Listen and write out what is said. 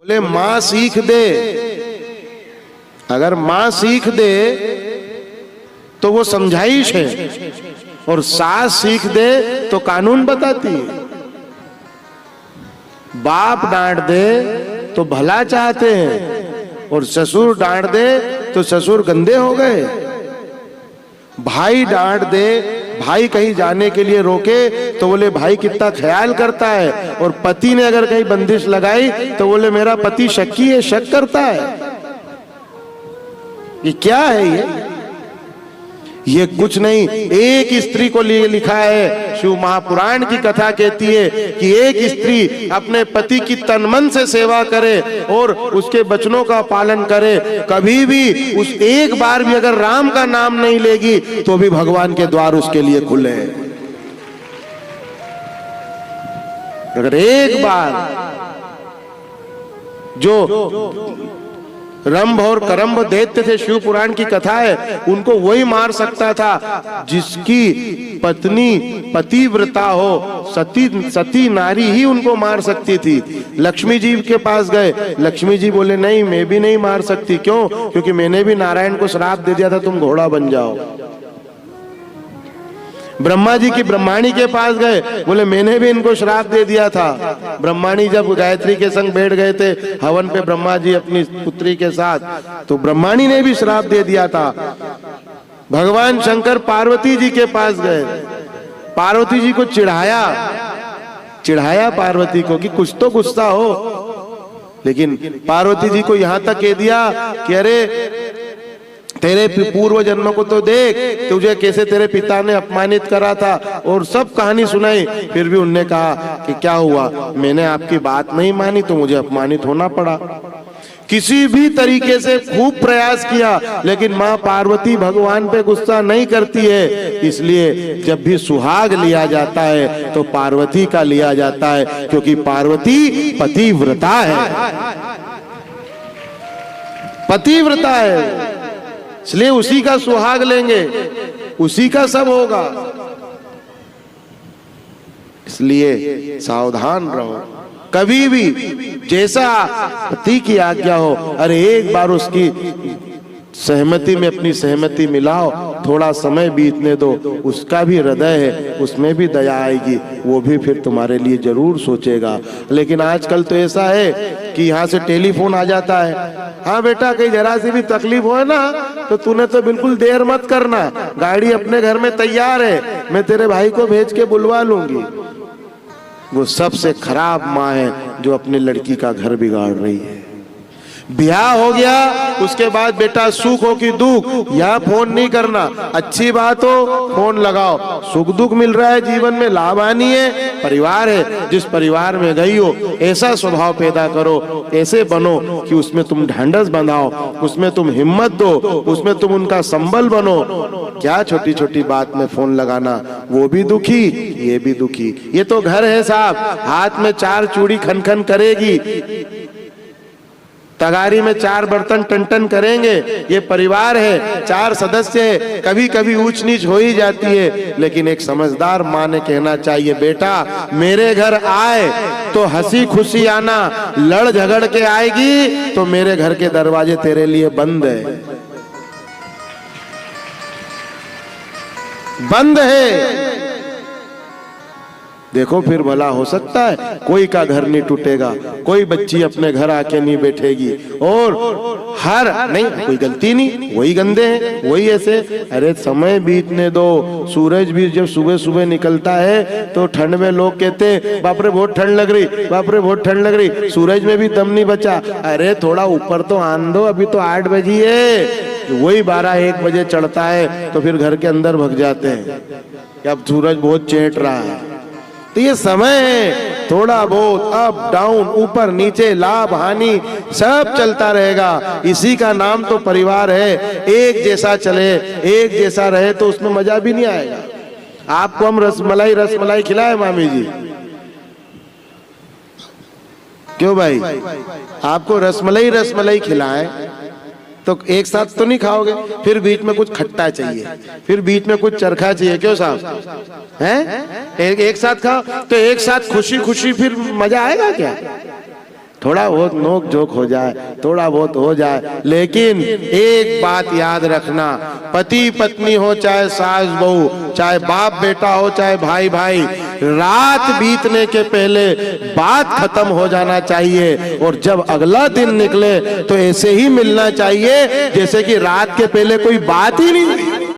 बोले मां सीख दे, अगर मां सीख दे तो वो समझाइश है, और सास सीख दे तो कानून बताती है। बाप डांट दे तो भला चाहते हैं, और ससुर डांट दे तो ससुर गंदे हो गए। भाई डांट दे, भाई कहीं जाने के लिए रोके तो बोले भाई कितना ख्याल करता है, और पति ने अगर कहीं बंदिश लगाई तो बोले मेरा पति शक्की है, शक करता है। ये क्या है? ये कुछ नहीं, एक स्त्री को लिए लिखा है। शिव महापुराण की कथा कहती है कि एक स्त्री अपने पति की तन मन से सेवा करे और उसके वचनों का पालन करे, कभी भी उस एक बार भी अगर राम का नाम नहीं लेगी तो भी भगवान के द्वार उसके लिए खुले हैं। अगर एक बार जो रंभ और करम्भ दैत्य थे, शिव पुराण की कथा है, उनको वही मार सकता था जिसकी पत्नी पतिव्रता हो, सती नारी ही उनको मार सकती थी। लक्ष्मी जी के पास गए, लक्ष्मी जी बोले नहीं मैं भी नहीं मार सकती। क्यों? क्योंकि मैंने भी नारायण को श्राप दे दिया था तुम घोड़ा बन जाओ। ब्रह्मा जी की ब्रह्माणी के पास गए, बोले मैंने भी इनको श्राप दे दिया था। ब्रह्माणी जब गायत्री के संग बैठ गए थे हवन पे ब्रह्मा जी अपनी पुत्री के साथ, तो ब्रह्माणी ने भी श्राप दे दिया था। भगवान शंकर पार्वती जी के पास गए, पार्वती जी को चिढ़ाया पार्वती को कि कुछ तो गुस्सा हो, लेकिन पार्वती जी को यहां तक कह दिया कि अरे तेरे पूर्व जन्म को तो देख, तुझे कैसे तेरे पिता ने अपमानित करा था, और सब कहानी सुनाई। फिर भी उनने कहा कि क्या हुआ, मैंने आपकी बात नहीं मानी तो मुझे अपमानित होना पड़ा। किसी भी तरीके से खूब प्रयास किया, लेकिन मां पार्वती भगवान पे गुस्सा नहीं करती है। इसलिए जब भी सुहाग लिया जाता है तो पार्वती का लिया जाता है, क्योंकि पार्वती पतिव्रता है, पतिव्रता है। इसलिए उसी का सुहाग लेंगे, उसी का सब होगा। इसलिए सावधान रहो, कभी भी जैसा पति की आज्ञा हो, अरे एक बार उसकी सहमति में अपनी सहमति मिलाओ, थोड़ा समय बीतने दो, उसका भी हृदय है, उसमें भी दया आएगी, वो भी फिर तुम्हारे लिए जरूर सोचेगा। लेकिन आजकल तो ऐसा है कि यहाँ से टेलीफोन आ जाता है, हाँ बेटा कहीं जरा सी भी तकलीफ हो ना तो तूने तो बिल्कुल देर मत करना, गाड़ी अपने घर में तैयार है, मैं तेरे भाई को भेज के बुलवा लूंगी। वो सबसे खराब माँ है जो अपनी लड़की का घर बिगाड़ रही है। ब्याह हो गया, उसके बाद बेटा सुख हो कि दुख, यहाँ फोन नहीं करना, अच्छी बात हो फोन लगाओ, सुख दुख मिल रहा है जीवन में, लाभ हानि है, परिवार है, जिस परिवार में गई हो ऐसा स्वभाव पैदा करो, ऐसे बनो कि उसमें तुम ढांढस बंधाओ, उसमें तुम हिम्मत दो, उसमें तुम उनका संबल बनो। क्या छोटी छोटी बात में फोन लगाना, वो भी दुखी ये भी दुखी। ये तो घर है साहब, हाथ में 4 चूड़ी खन खन करेगी, तगारी में 4 बर्तन टन टन करेंगे। ये परिवार है, 4 सदस्य है, कभी कभी ऊंच नीच हो ही जाती है, लेकिन एक समझदार माँ ने कहना चाहिए बेटा मेरे घर आए तो हंसी खुशी आना, लड़ झगड़ के आएगी तो मेरे घर के दरवाजे तेरे लिए बंद है, बंद है। देखो फिर भला हो सकता है, कोई का घर नहीं टूटेगा, कोई बच्ची अपने घर आके नहीं बैठेगी, और हर नहीं कोई गलती नहीं, वही गंदे हैं, वही ऐसे। अरे समय बीतने दो, सूरज भी जब सुबह सुबह निकलता है तो ठंड में लोग कहते हैं बाप रे बहुत ठंड लग रही, बाप रे बहुत ठंड लग रही, सूरज में भी दम नहीं बचा। अरे थोड़ा ऊपर तो आन दो, अभी तो 8 बजी है। वही 12-1 बजे चढ़ता है तो फिर घर के अंदर भग जाते हैं कि अब सूरज बहुत चेट रहा है। तो ये समय है, थोड़ा बहुत अप डाउन, ऊपर नीचे, लाभ हानि सब चलता रहेगा। इसी का नाम तो परिवार है। एक जैसा चले, एक जैसा रहे तो उसमें मजा भी नहीं आएगा। आपको हम रसमलाई खिलाए मामी जी, क्यों भाई? आपको रसमलाई खिलाए तो एक साथ तो नहीं खाओगे, फिर बीच में कुछ खट्टा चाहिए, फिर बीच में कुछ चरखा चाहिए, क्यों साहब हैं? एक साथ खाओ तो एक साथ खुशी खुशी फिर मजा आएगा क्या? थोड़ा बहुत नोक झोंक हो जाए, थोड़ा बहुत हो जाए, लेकिन एक बात याद रखना, पति पत्नी हो, चाहे सास बहू, चाहे बाप बेटा हो, चाहे भाई भाई, रात बीतने के पहले बात खत्म हो जाना चाहिए। और जब अगला दिन निकले तो ऐसे ही मिलना चाहिए जैसे कि रात के पहले कोई बात ही नहीं।